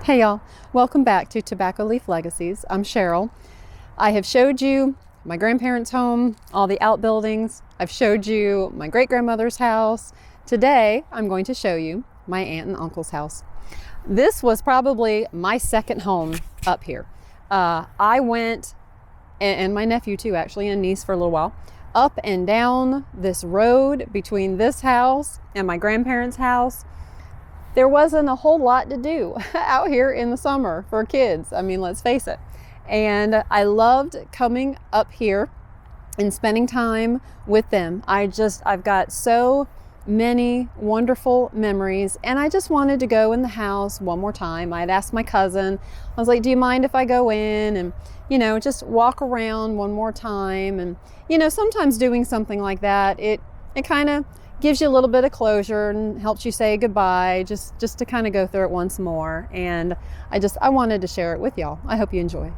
Hey y'all, welcome back to Tobacco Leaf Legacies. I'm Cheryl. I have showed you my grandparents' home, all the outbuildings. I've showed you my great-grandmother's house. Today, I'm going to show you my aunt and uncle's house. This was probably my second home up here. I went, and my nephew too actually, and niece for a little while, up and down this road between this house and my grandparents' house. There wasn't a whole lot to do out here in the summer for kids. I mean, let's face it. And I loved coming up here and spending time with them. I've got so many wonderful memories, and I just wanted to go in the house one more time. I'd asked my cousin, I was like, do you mind if I go in and, just walk around one more time? And, sometimes doing something like that, it kind of gives you a little bit of closure and helps you say goodbye, just to kind of go through it once more. And I wanted to share it with y'all. I hope you enjoy.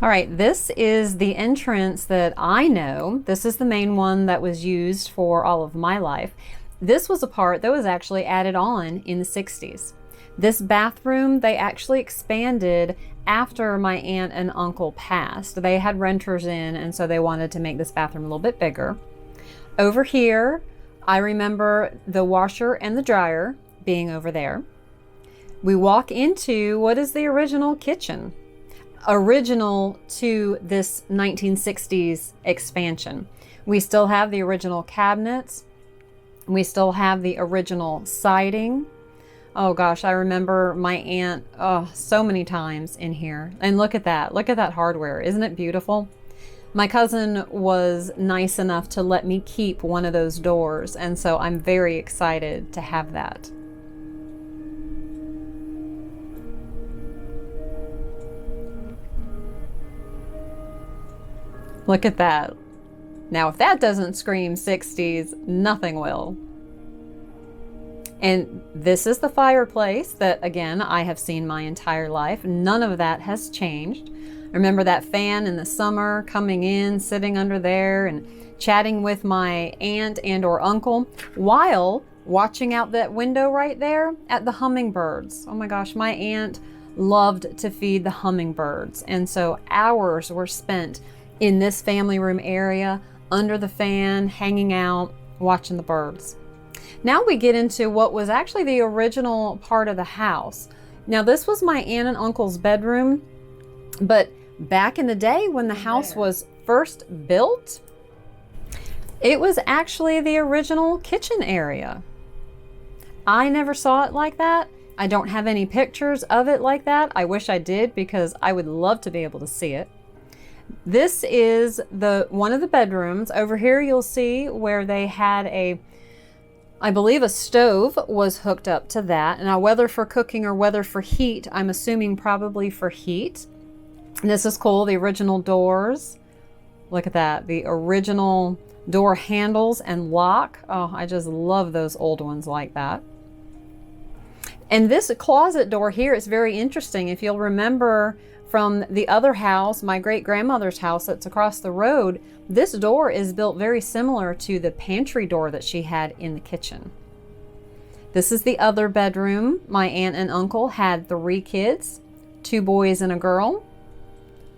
All right, this is the entrance that I know. This is the main one that was used for all of my life. This was a part that was actually added on in the 60s. This bathroom, they actually expanded after my aunt and uncle passed. They had renters in, and so they wanted to make this bathroom a little bit bigger. Over here, I remember the washer and the dryer being over there. We walk into what is the original kitchen, original to this 1960s expansion. We still have the original cabinets. We still have the original siding. Oh gosh, I remember my aunt so many times in here. And look at that hardware. Isn't it beautiful? My cousin was nice enough to let me keep one of those doors, and so I'm very excited to have that. Look at that. Now, if that doesn't scream 60s, nothing will. And this is the fireplace that, again, I have seen my entire life. None of that has changed. I remember that fan in the summer coming in, sitting under there and chatting with my aunt and or uncle while watching out that window right there at the hummingbirds. Oh my gosh, my aunt loved to feed the hummingbirds. And so hours were spent in this family room area, under the fan, hanging out, watching the birds. Now we get into what was actually the original part of the house. Now this was my aunt and uncle's bedroom, but back in the day when the house was first built, it was actually the original kitchen area. I never saw it like that. I don't have any pictures of it like that. I wish I did, because I would love to be able to see it. This is one of the bedrooms. Over here you'll see where they had I believe a stove was hooked up to that. Now, whether for cooking or whether for heat, I'm assuming probably for heat. And this is cool, the original doors. Look at that, the original door handles and lock. Oh, I just love those old ones like that. And this closet door here is very interesting. If you'll remember from the other house, my great-grandmother's house that's across the road, this door is built very similar to the pantry door that she had in the kitchen. This is the other bedroom. My aunt and uncle had 3 kids, 2 boys and a girl.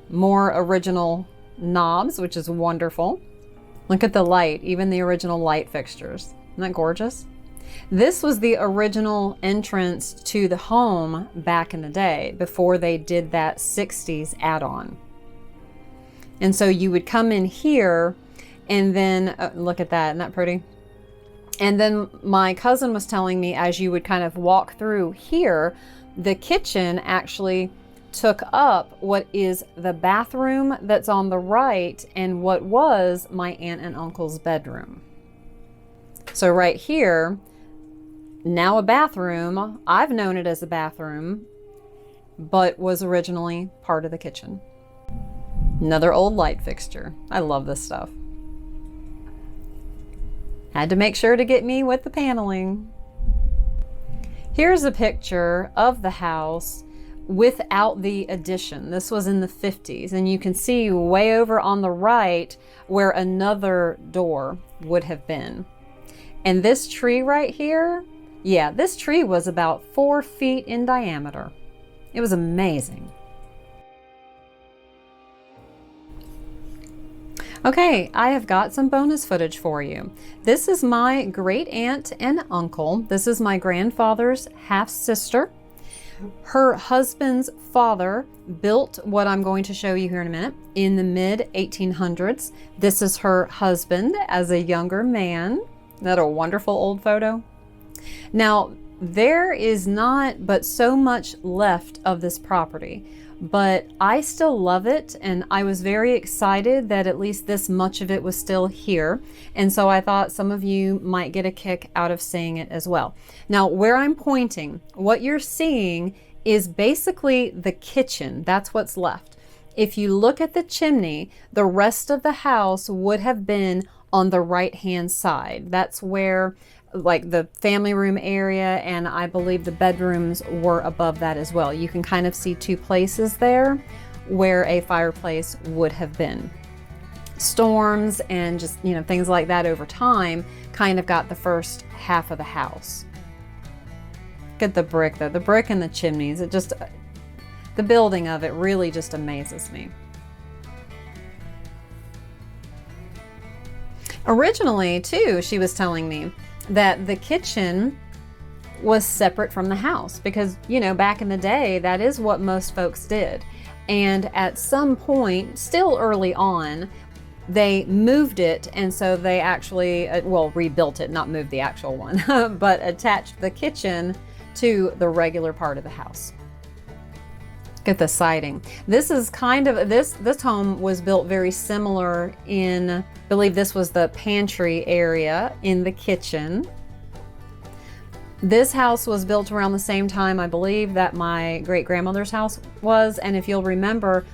More original knobs, which is wonderful. Look at the light, even the original light fixtures. Isn't that gorgeous? This was the original entrance to the home back in the day, before they did that 60s add-on. And so you would come in here, and then, look at that, isn't that pretty? And then my cousin was telling me, as you would kind of walk through here, the kitchen actually took up what is the bathroom that's on the right and what was my aunt and uncle's bedroom. So right here, now a bathroom. I've known it as a bathroom, but was originally part of the kitchen. Another old light fixture. I love this stuff. Had to make sure to get me with the paneling. Here's a picture of the house without the addition. This was in the 50s, and you can see way over on the right where another door would have been. And this tree right here, Yeah, this tree was about 4 feet in diameter. It was amazing. Okay, I have got some bonus footage for you. This is my great aunt and uncle. This is my grandfather's half sister. Her husband's father built what I'm going to show you here in a minute in the mid 1800s. This is her husband as a younger man. Isn't that a wonderful old photo? Now, there is not but so much left of this property, but I still love it, and I was very excited that at least this much of it was still here, and so I thought some of you might get a kick out of seeing it as well. Now, where I'm pointing, what you're seeing is basically the kitchen. That's what's left. If you look at the chimney, the rest of the house would have been on the right-hand side. That's where like the family room area, and I believe the bedrooms were above that as well. You can kind of see two places there where a fireplace would have been. Storms and just, you know, things like that over time kind of got the first half of the house. Look at the brick though, the brick and the chimneys, it just, the building of it really just amazes me. Originally too, she was telling me that the kitchen was separate from the house because, you know, back in the day, that is what most folks did. And at some point, still early on, they moved it, and so they actually, well, rebuilt it, not moved the actual one, but attached the kitchen to the regular part of the house. Look at the siding. This is kind of, this home was built very similar in, I believe this was the pantry area in the kitchen. This house was built around the same time, I believe, that my great-grandmother's house was, and if you'll remember,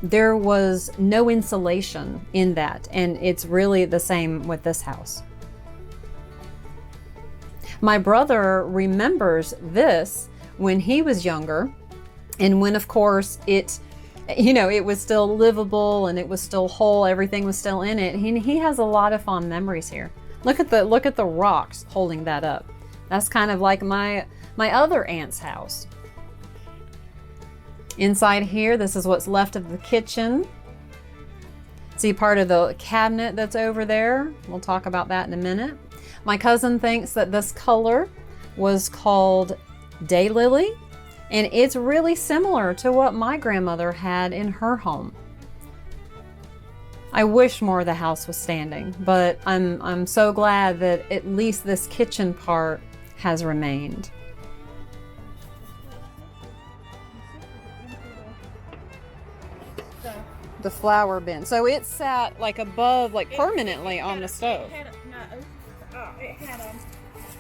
there was no insulation in that, and it's really the same with this house. My brother remembers this when he was younger, and when, of course, it, you know, it was still livable and it was still whole, everything was still in it. He has a lot of fond memories here. Look at the rocks holding that up. That's kind of like my other aunt's house. Inside here, this is what's left of the kitchen. See part of the cabinet that's over there. We'll talk about that in a minute. My cousin thinks that this color was called daylily, and it's really similar to what my grandmother had in her home. I wish more of the house was standing, but I'm so glad that at least this kitchen part has remained. The flour bin. So it sat like above, like permanently on the stove. It had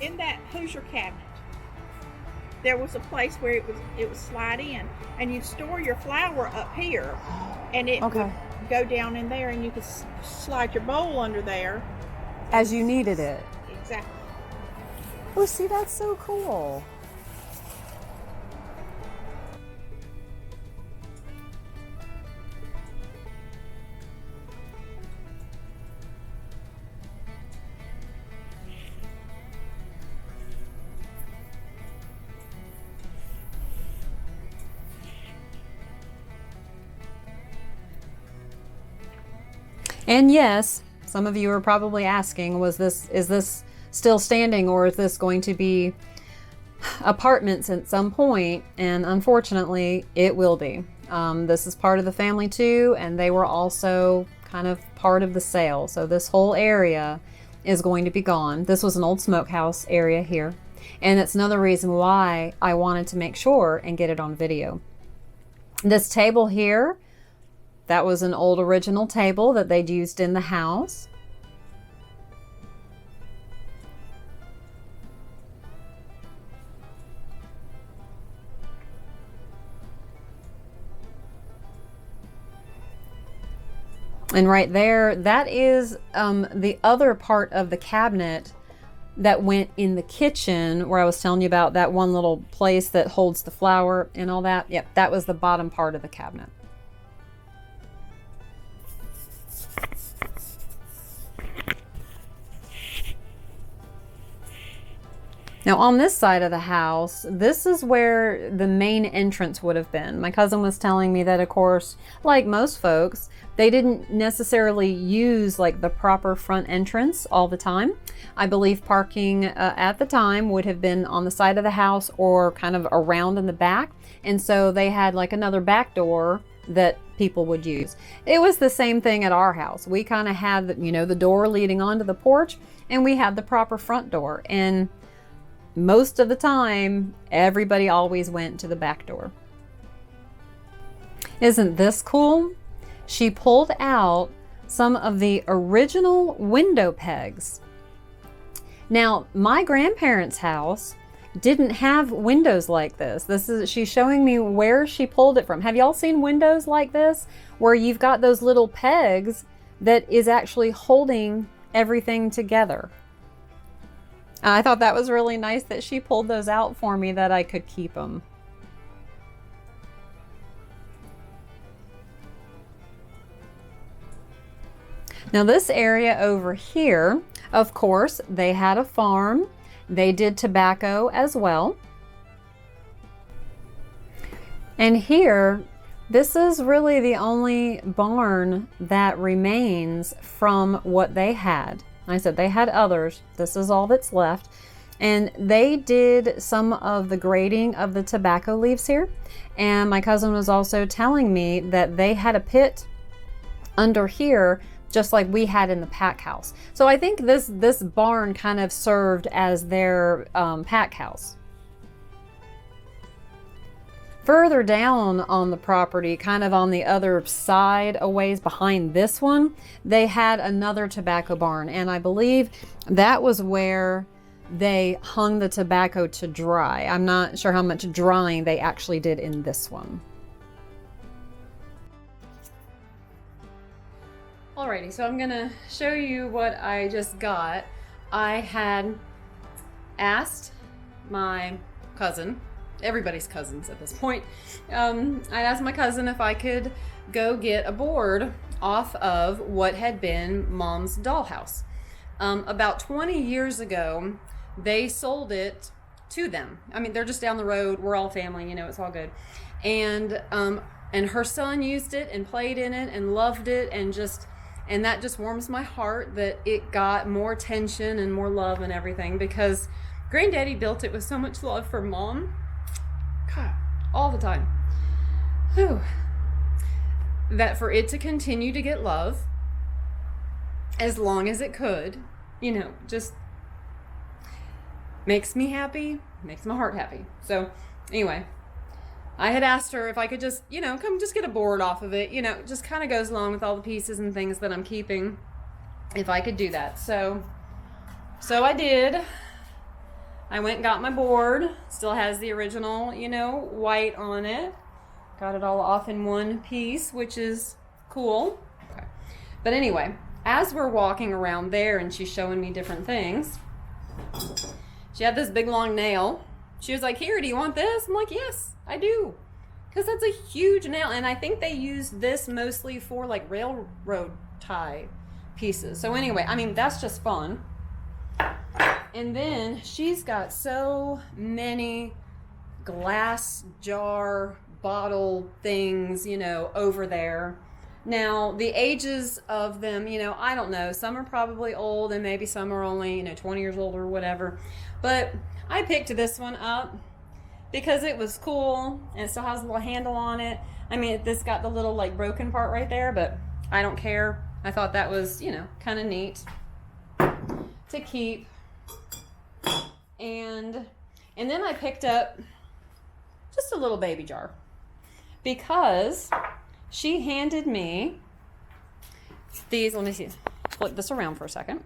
in that Hoosier cabinet, there was a place where it would slide in, and you store your flour up here, and it would go down in there, and you could slide your bowl under there as you needed it. Exactly. Oh, see, that's so cool. And yes, some of you are probably asking, is this still standing, or is this going to be apartments at some point? And unfortunately, it will be. This is part of the family too, and they were also kind of part of the sale. So this whole area is going to be gone. This was an old smokehouse area here, and it's another reason why I wanted to make sure and get it on video. This table here, that was an old original table that they'd used in the house. And right there, that is the other part of the cabinet that went in the kitchen, where I was telling you about that one little place that holds the flour and all that. Yep, that was the bottom part of the cabinet. Now on this side of the house, this is where the main entrance would have been. My cousin was telling me that, of course, like most folks, they didn't necessarily use like the proper front entrance all the time. I believe parking at the time would have been on the side of the house or kind of around in the back. And so they had like another back door that people would use. It was the same thing at our house. We kind of had, you know, the door leading onto the porch, and we had the proper front door. And most of the time, everybody always went to the back door. Isn't this cool? She pulled out some of the original window pegs. Now, my grandparents' house didn't have windows like this. She's showing me where she pulled it from. Have y'all seen windows like this where you've got those little pegs that is actually holding everything together? I thought that was really nice that she pulled those out for me, that I could keep them. Now this area over here, of course, they had a farm. They did tobacco as well. And here, this is really the only barn that remains from what they had. I said they had others. This is all that's left. And they did some of the grading of the tobacco leaves here. And my cousin was also telling me that they had a pit under here, just like we had in the pack house. So I think this barn kind of served as their pack house. Further down on the property, kind of on the other side, a ways behind this one, they had another tobacco barn. And I believe that was where they hung the tobacco to dry. I'm not sure how much drying they actually did in this one. Alrighty, so I'm gonna show you what I just got. I had asked my cousin, everybody's cousins at this point, I asked my cousin if I could go get a board off of what had been Mom's dollhouse. About 20 years ago, they sold it to them. I mean, they're just down the road. We're all family, you know, it's all good. And her son used it and played in it and loved it, and that just warms my heart that it got more attention and more love and everything, because Granddaddy built it with so much love for Mom. God, all the time. Whew. That for it to continue to get love as long as it could, you know, just makes me happy, makes my heart happy. So anyway, I had asked her if I could just, you know, come just get a board off of it, you know, just kind of goes along with all the pieces and things that I'm keeping, if I could do that. So I did. I went and got my board. Still has the original, you know, white on it. Got it all off in one piece, which is cool. Okay. But anyway, as we're walking around there and she's showing me different things, she had this big long nail. She was like, "Here, do you want this?" I'm like, "Yes, I do." Because that's a huge nail. And I think they use this mostly for like railroad tie pieces. So anyway, I mean, that's just fun. And then she's got so many glass jar bottle things, you know, over there. Now, the ages of them, you know, I don't know. Some are probably old and maybe some are only, you know, 20 years old or whatever. But I picked this one up because it was cool and it still has a little handle on it. I mean, this got the little like broken part right there, but I don't care. I thought that was, you know, kind of neat to keep. And then I picked up just a little baby jar because she handed me these. Let me see, flip this around for a second.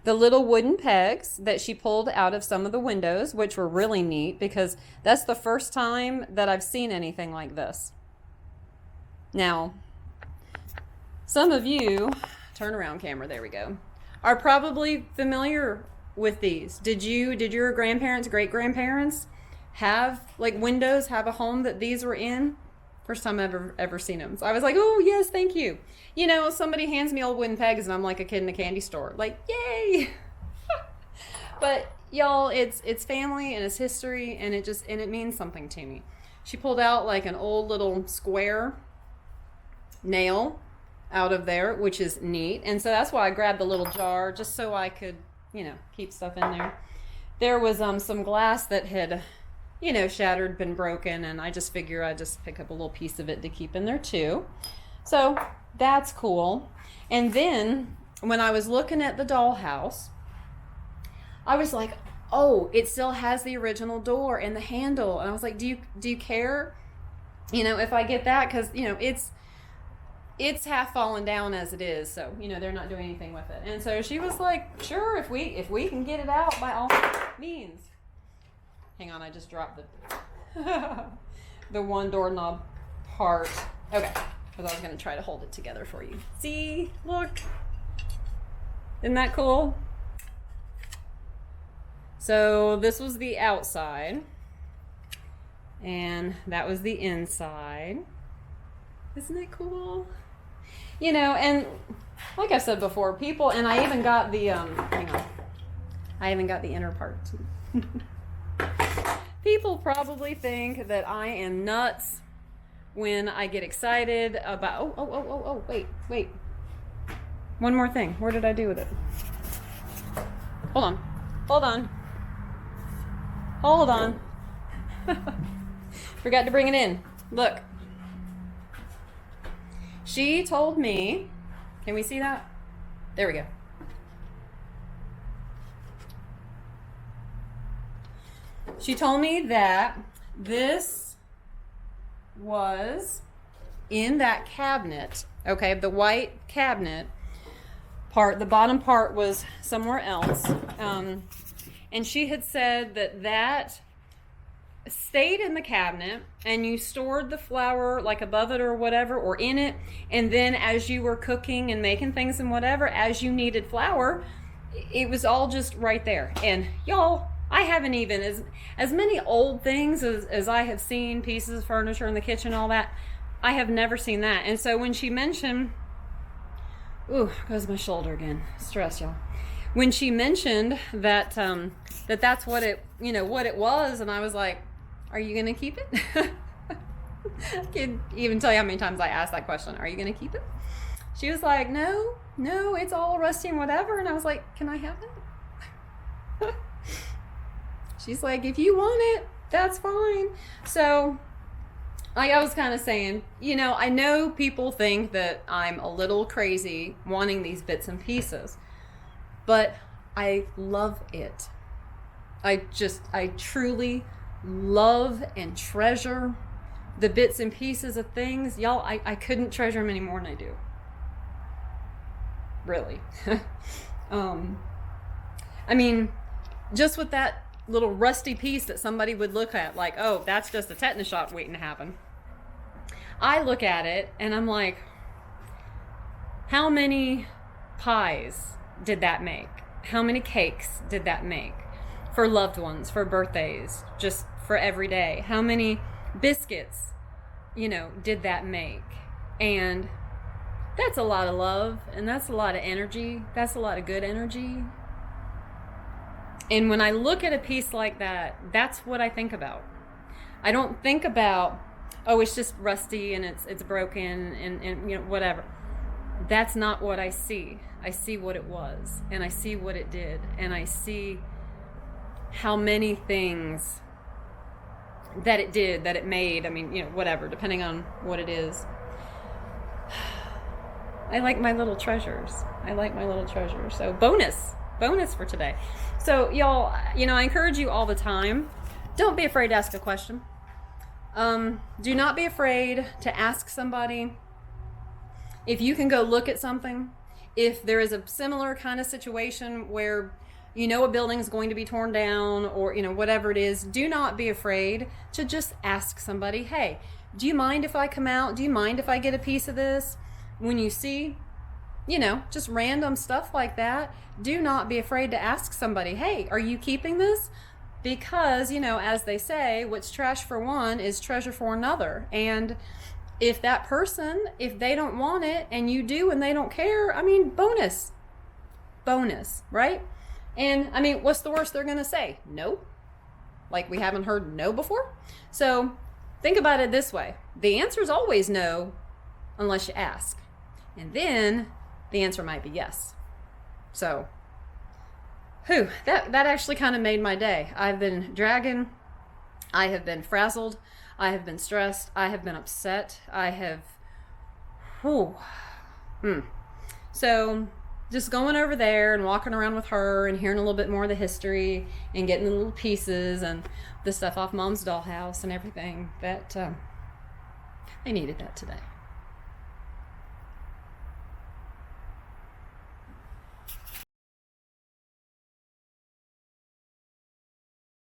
The little wooden pegs that she pulled out of some of the windows, which were really neat because that's the first time that I've seen anything like this. Now, some of you, turn around camera, there we go, are probably familiar with these. Did your grandparents, great grandparents have like windows, have a home that these were in? First time I've ever seen them. So I was like, oh yes, thank you. You know, somebody hands me old wooden pegs and I'm like a kid in a candy store. Like, yay! But y'all, it's family and it's history, and it means something to me. She pulled out like an old little square nail out of there, which is neat. And so that's why I grabbed the little jar, just so I could, keep stuff in there. There was some glass that had, shattered, been broken, and I just figure I'd just pick up a little piece of it to keep in there too. So that's cool. And then when I was looking at the dollhouse, I was like, oh, it still has the original door and the handle. And I was like, do you care, if I get that? Because, it's half fallen down as it is. So, they're not doing anything with it. And so she was like, sure, if we can get it out, by all means. Hang on, I just dropped the one doorknob part. Okay, because I was going to try to hold it together for you. See, look. Isn't that cool? So this was the outside, and that was the inside. Isn't it cool? And like I said before, people, and I even got the, hang on, I even got the inner part too. People probably think that I am nuts when I get excited about, wait. One more thing. Where did I do with it? Hold on. Forgot to bring it in. Look. She told me, can we see that? There we go. She told me that this was in that cabinet, okay, the white cabinet part, the bottom part was somewhere else. And she had said that stayed in the cabinet, and you stored the flour like above it or whatever, or in it, and then as you were cooking and making things and whatever, as you needed flour, it was all just right there. And y'all, I haven't even, as many old things as I have seen, pieces of furniture in the kitchen, all that, I have never seen that. And so when she mentioned, ooh, goes my shoulder again, stress, y'all. When she mentioned that that's what it, what it was, and I was like, are you gonna keep it? I can't even tell you how many times I asked that question. Are you gonna keep it? She was like, no, it's all rusty and whatever. And I was like, can I have it? She's like, if you want it, that's fine. So, like I was kind of saying, I know people think that I'm a little crazy wanting these bits and pieces, but I love it. I truly love and treasure the bits and pieces of things. Y'all, I couldn't treasure them any more than I do. Really. I mean, just with that little rusty piece that somebody would look at like, oh, that's just a tetanus shot waiting to happen. I look at it and I'm like, how many pies did that make? How many cakes did that make? For loved ones, for birthdays, just for every day. How many biscuits, did that make? And that's a lot of love, and that's a lot of energy. That's a lot of good energy. And when I look at a piece like that, that's what I think about. I don't think about, oh, it's just rusty and it's broken and whatever. That's not what I see. I see what it was, and I see what it did, and I see how many things that it did, that it made. I mean, whatever, depending on what it is. I like my little treasures. So bonus for today. So y'all, I encourage you all the time, don't be afraid to ask a question. Do not be afraid to ask somebody if you can go look at something. If there is a similar kind of situation where a building is going to be torn down, or whatever it is, do not be afraid to just ask somebody, hey, do you mind if I come out? Do you mind if I get a piece of this? When you see, just random stuff like that, do not be afraid to ask somebody, hey, are you keeping this? Because, as they say, what's trash for one is treasure for another. And if that person, if they don't want it and you do and they don't care, I mean, bonus, right? And I mean, what's the worst they're going to say? No. Like we haven't heard no before. So think about it this way. The answer is always no unless you ask. And then the answer might be yes. So, that actually kind of made my day. I've been dragging. I have been frazzled. I have been stressed. I have been upset. I have, So just going over there and walking around with her and hearing a little bit more of the history and getting the little pieces and the stuff off Mom's dollhouse and everything, that they needed that today.